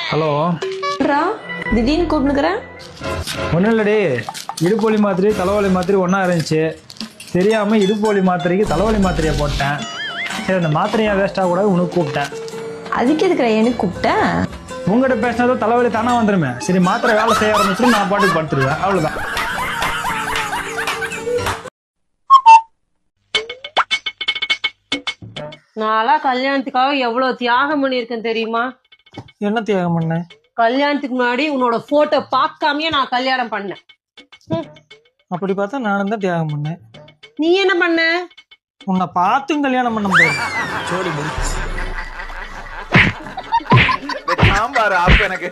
Hello திடீர்னு கூப்பிட்டுக்கிறேன். ஒன்றும் இல்லடி, இடுப்பொலி மாத்திரை தலைவலி மாத்திரை ஒன்றா இருந்துச்சு. தெரியாமல் இடுப்பொலி மாத்திரைக்கு தலைவலி மாத்திரையை போட்டேன். சரி, அந்த மாத்திரையை வேஸ்ட்டாக கூட உனக்கு கூப்பிட்டேன். அதுக்கு எதுக்குற எனக்கு கூப்பிட்டேன்? உங்கள்கிட்ட பேசினதும் தலைவலி தானே வந்துடுமே. சரி, மாத்திரை வேலை செய்ய ஆரம்பிச்சு நான் பாட்டுக்கு படுத்துருவேன், அவ்வளோதான். நான்லாம் கல்யாணத்துக்காக எவ்வளவு தியாகம் பண்ணியிருக்கேன் தெரியுமா? என்ன தியாகம் பண்ண? கல்யாணத்துக்கு முன்னாடி உன்னோட போட்டோ பார்க்காமயே நான் கல்யாணம் பண்ணேன். அப்படி பார்த்தா நானும் தான் தியாகம் பண்ணேன். நீ என்ன பண்ண? உன்னை பார்த்தும் கல்யாணம் பண்ண முடியாது. எனக்கு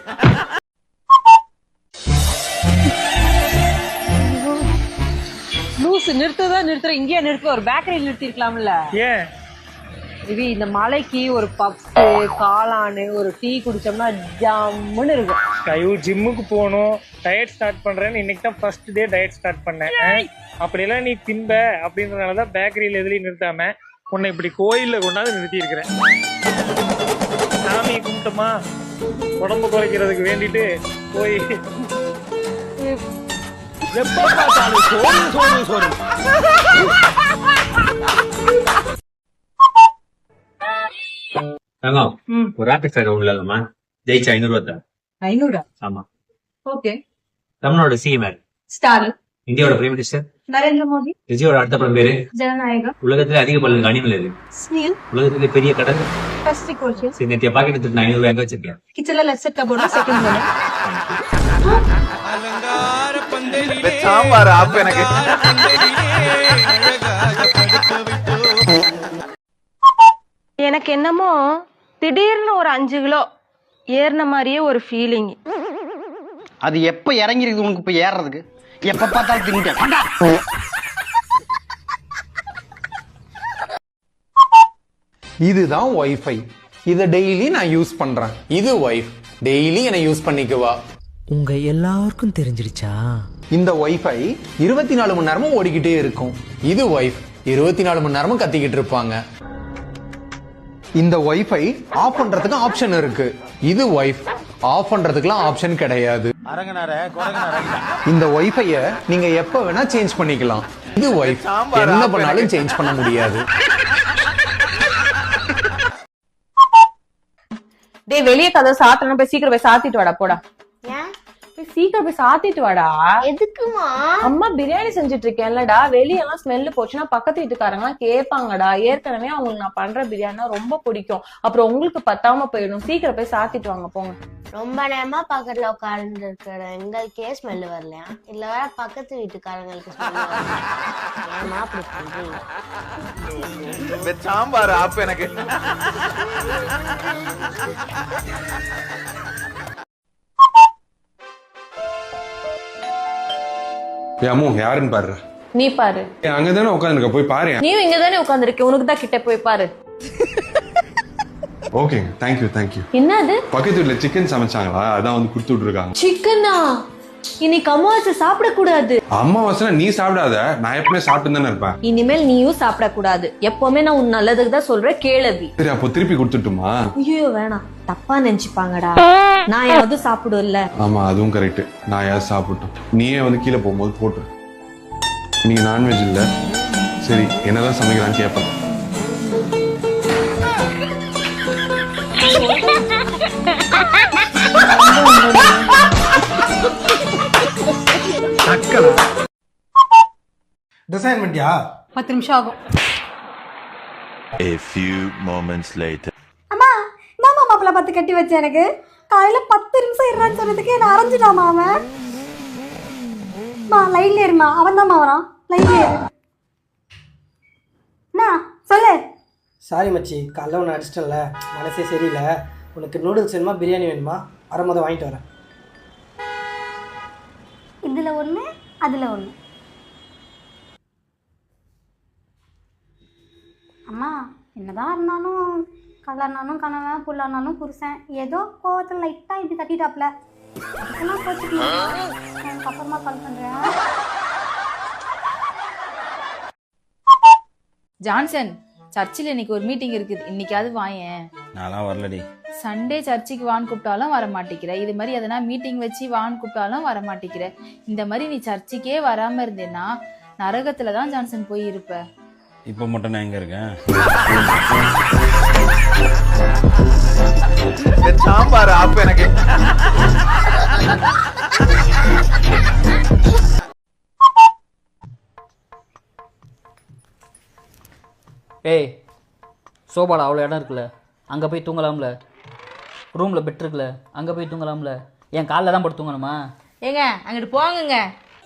லூசு நிறுத்ததான் நிறுத்துற, இங்கேயே நிறுத்த, ஒரு பேக்கரியில் நிறுத்தி இருக்கலாம்ல. ஏன்? இது இந்த மலைக்கு ஒரு பப்ஸ், காளானு, ஒரு டீ குடிச்சோம்னா ஜம்முன்னு இருக்கும். கையு ஜிம்முக்கு போகணும், டயட் ஸ்டார்ட் பண்றேன்னு இன்னைக்கு தான் ஃபர்ஸ்ட் டே டயட் ஸ்டார்ட் பண்ணேன். அப்படியெல்லாம் நீ தின்ப அப்படின்றதுனாலதான் பேக்கரியில எதுலையும் நிறுத்தாம உன்னை இப்படி கோயில்ல கொண்டாந்து நிறுத்தி இருக்கிறேன். சாமியை கும்பிட்டோமா, உடம்பு குறைக்கிறதுக்கு வேண்டிட்டு போய் எப்ப பார்த்தாலும் சோறு சோறு சோறு. ஒரு ராக்கெட் ஃபேர் உள்ளமா ஜெயிச்சு 500 ரூபா தான். 500? ஆமா. ஓகே. தமிழ்நாடு சிஎம் யாரு? ஸ்டாலின். இந்தியாவோட பிரைம் மினிஸ்டர்? நரேந்திர மோடி. விஜயோட அடுத்த படம் பேரு? ஜனநாயகா. உலகத்துல அதிக பல்லு அனிமல் எது? ஸ்னீல். உலகத்துல பெரிய கடல்? Pacific ocean. சரி, நேத்திய பாக்கெட் எடுத்துட்டு 500 ரூபாய் எங்க வச்சிருக்கேன்? கிச்சன்ல லெஃப்ட் சைட் கபோர்ட்ல செகண்ட் ரோல. சாம்பார் ஆப் எனக்கு. எனக்கு என்னமோ திடீர்னு ஒரு 5 கிலோ ஏறின மாதிரியே ஒரு ஃபீலிங். அது எப்ப இறங்கிருக்கு உனக்கு? இப்ப ஏறதுக்கு எப்ப பார்த்தாலும் திங்க. இதுதான் வைஃபை. இதை டெய்லி நான் யூஸ் பண்றேன். இது வைஃப் டெய்லி என்னை யூஸ் பண்ணிக்குவா. உங்க எல்லாருக்கும் தெரிஞ்சிருச்சா? இந்த வைஃபை 24 மணி நேரமும் ஓடிக்கிட்டே இருக்கும். இது வைஃப் 24 மணி நேரமும் கத்திக்கிட்டு இருப்பாங்க. இந்த வைஃபை ஆஃப் பண்றதுக்கு ஆப்ஷன் இருக்கு. இது வைஃப் ஆஃப் பண்றதுக்குலாம் ஆப்ஷன் கிடையாது. இந்த வைஃபைய நீங்க எப்ப வேணா சேஞ்ச் பண்ணிக்கலாம். இது வைஃப் என்ன பண்ணாலும் சேஞ்ச் பண்ண முடியாது. டேய், வெளியே கதை சாத்தணும், போய் சீக்கிரம் போய் சாத்திட்டு வாடா. போடா, போய் சீக்கிரம் போய் சாத்திட்டு வாடா. எதுக்குமா? அம்மா பிரியாணி செஞ்சுட்டு இருக்கேன்லடா, வெளியெல்லாம் ஸ்மெல்லு போச்சுன்னா பக்கத்து வீட்டுக்காரங்க எல்லாம் கேட்பாங்கடா. ஏற்கனவே அவங்களுக்கு நான் பண்ற பிரியாணினா ரொம்ப பிடிக்கும். அப்புறம் உங்களுக்கு பத்தாம போயிடும். சீக்கிரம் போய் சாத்திட்டு வாங்க, போங்க. ரொம்ப நேரமா பக்கத்துல உட்கார்ந்து இருக்கிற எங்களுக்கே ஸ்மெல் வரலையா? இல்ல வேற பக்கத்து வீட்டுக்காரங்களுக்கு ஸ்மெல் வரலையா? ஏமா அப்படி பண்றீங்க? சாம்பார் ஆப் எனக்கு. அம்மு யாருன்னு பாரு. நீ பாரு. அங்கதானே உட்காந்துருக்க, போய் பாரு. நீயும் இங்கதானே உட்காந்துருக்க, உனக்கு தான் கிட்ட போய் பாரு. Okay, thank you thank you. என்னது? பக்கத்து வீட்டுல சிக்கன் சமைச்சாங்களா, அதான் வந்து கொடுத்து விட்டுருக்காங்க. சிக்கனா? இன்னைக்கு அமாவாசை சாப்பிடக்கூடாது. அம்மாவாசை நீ சாப்பிடாத, நான் எப்பவுமே சாப்பிட்டு தானே இருப்பேன். இனிமேல் நீயும் சாப்பிடக்கூடாது. எப்பவுமே நான் உன் நல்லதுக்கு தான் சொல்றேன், கேளவி. சரி, அப்போ திருப்பி கொடுத்துட்டுமா? ஐயோ வேணாம், தப்பா நினைச்சுப்பாங்கடா. நான் யாவது சாப்பிடும்ல. ஆமா, அதுவும் கரெக்ட். நான் யாரும் சாப்பிட்டோம், நீயே வந்து கீழே போகும்போது போட்டு. நீங்க நான்வெஜ் இல்ல, சரி என்னதான் சமைக்கலான்னு கேட்பேன். டிசைன் பண்ணியா? 10 நிமிஷம் ஆகும். A few moments later. அம்மா, மாமா மாப்பிள்ள பார்த்து கட்டி வச்ச எனக்கு காலையில 10 நிமிஷம் இருறான்னு சொன்னதுக்கு நான் அரைஞ்சிட்டாமா அவன். மா லைன்ல இருமா, அவன் தான் வரான். லைன்ல இரு. சொல்லு. சாரி மச்சி, காலைல ஒன்று அடிச்சிட்டல, மனசே சரியில்லை. உனக்கு நூடுல்ஸ் வேணுமா பிரியாணி வேணுமா? வரும்போது வாங்கிட்டு வரேன். இதுல ஒண்ணு, அதுல ஒண்ணு. அம்மா, என்னதான் இருந்தாலும் கல்யாணம் கணவன் புள்ளானாலும் புருஷன் ஏதோ கோவத்தில் லைட்டாக இப்படி தட்டிட்டாப்ல. அதுக்கெல்லாம் கோச்சிக்கலாம். எனக்கு அப்புறமா கால் பண்ணுறேன். ஜான்சன், சர்ச்சில் இன்னைக்கு ஒரு மீட்டிங் இருக்குது, இன்னைக்காவது வாயேன். நான்லாம் வரலடி. சண்டே சர்ச்சுக்கு வான்னு கூப்பிட்டாலும் வர மாட்டேங்கிற, இது மாதிரி எதனா மீட்டிங் வச்சு வான்னு கூப்பிட்டாலும் வர மாட்டேங்கிற. இந்த மாதிரி நீ சர்ச்சுக்கே வராம இருந்தேன்னா நரகத்துல தான் ஜான்சன் போய் இருப்ப. இப்போ மட்டும் நான் எங்க இருக்கேன்? சாம்பார் ஆப்பு எனக்கு. ஏய் சோபால அவ்வளோ இடம் இருக்குல்ல, அங்கே போய் தூங்கலாம்ல. ரூமில் பெட் இருக்குல்ல, அங்கே போய் தூங்கலாம்ல. என் காலில் தான் போட்டு தூங்கணுமா? ஏங்க அங்கிட்டு போங்கங்க.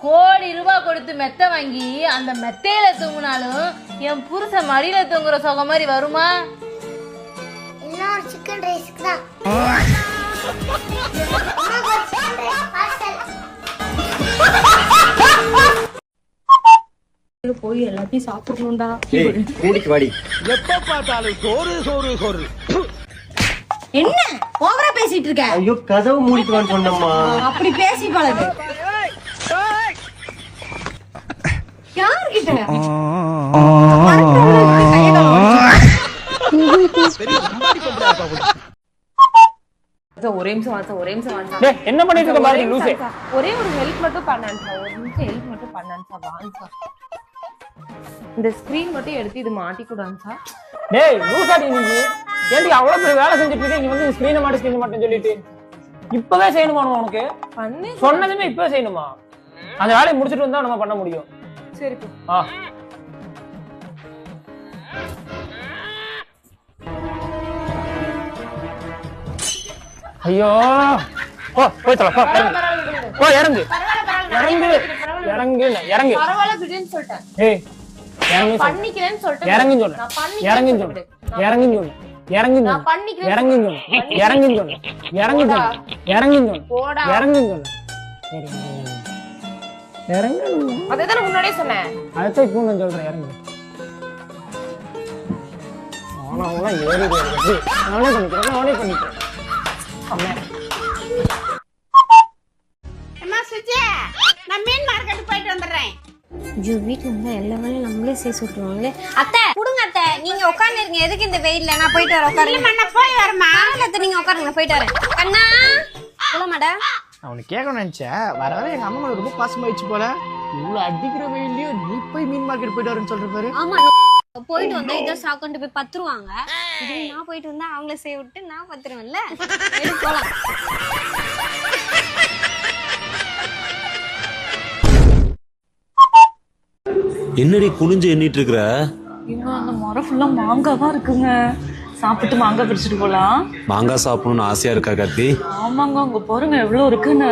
கோடி ரூபாய் கொடுத்து மெத்த வாங்கி அந்த மெத்தையில தூங்கினாலும் என் புருஷன் மடியில தூங்குற சுகம் மாதிரி வருமா? எல்லாம் சிக்கன் ரைஸ்க்கு தான். போய் எல்லாத்தையும் சாப்பிடணும்டா. மூடிக்கு வாடி. எப்ப பார்த்தாலும் சோறு சோறு சோறு. என்ன ஓவரா பேசிட்டு இருக்க? ஐயோ கதவு மூடிட்டு வான்னு சொன்னம்மா. அப்படி பேசி பழகு. யார்கிட்ட? ஒரே நிமிஷம் என்ன பண்ணிட்டு இருக்க பாருங்க லூசே. ஒரே ஒரு ஹெல்ப் மட்டும் பண்ணான் சார். ஒரு நிமிஷம் ஹெல்ப் மட்டும் பண்ணான் சார். வாங்க சார். இந்த ஸ்கிரீன் மட்டும் எடுத்து இது மாட்டி கூடாது சார். டேய் லூசாடி நீ. ஏன்டி அவ்வளவு பெரிய வேலை செஞ்சுட்டு இருக்க, இங்க வந்து ஸ்கிரீனை மாட்டி சொல்லிட்டு இப்பவே செய்யணுமா உனக்கு? பண்ணி சொன்னதுமே இப்பவே செய்யணுமா? அந்த வேலையை முடிச்சிட்டு வந்தா நம்ம பண்ண முடியும். சரி ஆ ஐயோ போ போய் தல போ போ இறங்கு இறங்கு இறங்கு இறங்கு பரவாயில்ல விடுன்னு சொல்லிட்டேன். ஏய் இறங்கு பண்ணிக்கிறேன்னு சொல்லிட்டேன். இறங்குன்னு சொல்லு. இறங்குன்னு சொல்லு. இறங்குன்னு சொல்லு. இறங்குன்னு நான் பண்ணிக்கிறேன். இறங்குன்னு சொல்லு. இறங்குன்னு சொல்லு. இறங்குன்னு சொல்லு. இறங்குன்னு சொல்லு. போடா. இறங்குன்னு சொல்லு. இறங்கு. அதேதான் முன்னாடியே சொன்னேன். அடுத்த இப்போ நான் சொல்றேன் இறங்கு. ஆனா ஏறி வருது. நானே பண்ணிக்கிறேன். அம்மா அம்மா சுஜி, நான் மீன் மார்க்கெட் போயிட்டு வந்துடுறேன். ஐயோ வீட்டுல இருந்தா எல்லா வேலையும் நம்மளே செய்ய சொல்லுவாங்களே. அத்தை கொடுங்க அத்தை, நீங்க உட்கார்ந்து இருங்க. எதுக்கு இந்த வெயில்ல? நான் போயிட்டு வரேன். உட்காருங்க. நான் போய் வரமா? அத்தை நீங்க உட்காருங்க, போயிட்டு வரேன். கண்ணா போலாமாடா? அவனுக்கு கேட்கணும்னு நினைச்சேன். வர வர எங்க அம்மா ரொம்ப பாசமாயிடுச்சு போல. இவ்வளவு அடிக்கிற வெயிலையும் நீ போய் மீன் மார்க்கெட் போயிட்டு வரேன்னு சொல்ற பாரு. ஆமா, போயிட்டு வந்தா இதை சாக்கொண்டு போய் பத்துருவாங்க. இதுவே நான் போயிட்டு வந்தா அவங்கள செய்ய விட்டு நான் பத்துருவேன்ல. போலாம். என்னடி குனிஞ்சு எண்ணிட்டு இருக்கிற? இன்னும் அந்த மரம் ஃபுல்லா மாங்காய் தான் இருக்குங்க. சாப்பிட்டு மாங்காய் பிரிச்சுட்டு போலாம். மாங்காய் சாப்பிடணும்னு ஆசையா இருக்கா கார்த்தி? ஆமாங்க, அங்க பாருங்க எவ்வளவு இருக்குன்னு.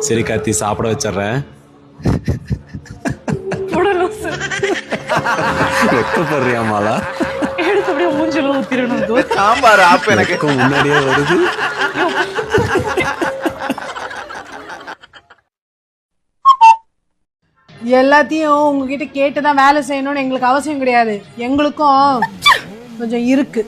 சரி கார்த்தி, சாப்பிட வச்சிடுறேன். வெக்கப்படுறியா மாலா? எடுத்து அப்படியே மூஞ்சில ஊத்திரணும். சாம்பார் ஆப்பு எனக்கு முன்னாடியே வருது. எல்லாத்தையும் உங்ககிட்ட கேட்டுதான் வேலை செய்யணும்னு எங்களுக்கு அவசியம் கிடையாது. எங்களுக்கும் கொஞ்சம் இருக்கு.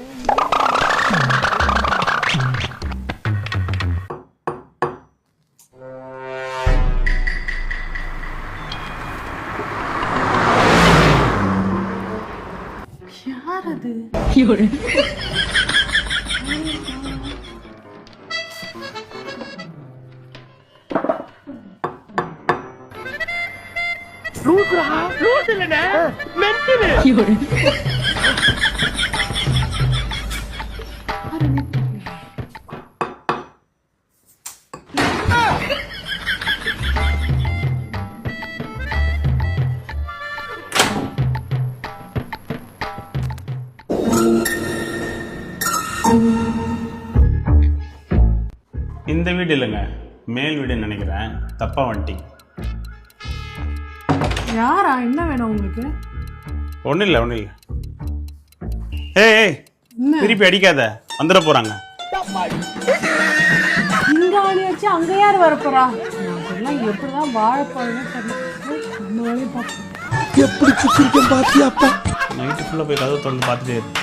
யார் அது? இந்த வீடு இல்லைங்க, மேல் வீடுன்னு நினைக்கிறேன். தப்பா வந்துட்டீங்க. யாரா? என்ன வேணும் உங்களுக்கு? ஒன்றும் இல்லை. ஏய் திருப்பி அடிக்காத, வந்துட போறாங்க. இங்க ஆளி வச்சு அங்க யார் வரப்போறா? அதெல்லாம் எப்படிதான் வாழப்போறேன்னு தெரியல. நம்ம வேலையை பார்ப்போம். எப்படி சுத்திருக்கேன் பாத்தியாப்பா? நைட்டு ஃபுல்லாக போய் கதவு திறந்து பார்த்துட்டே இருக்கு.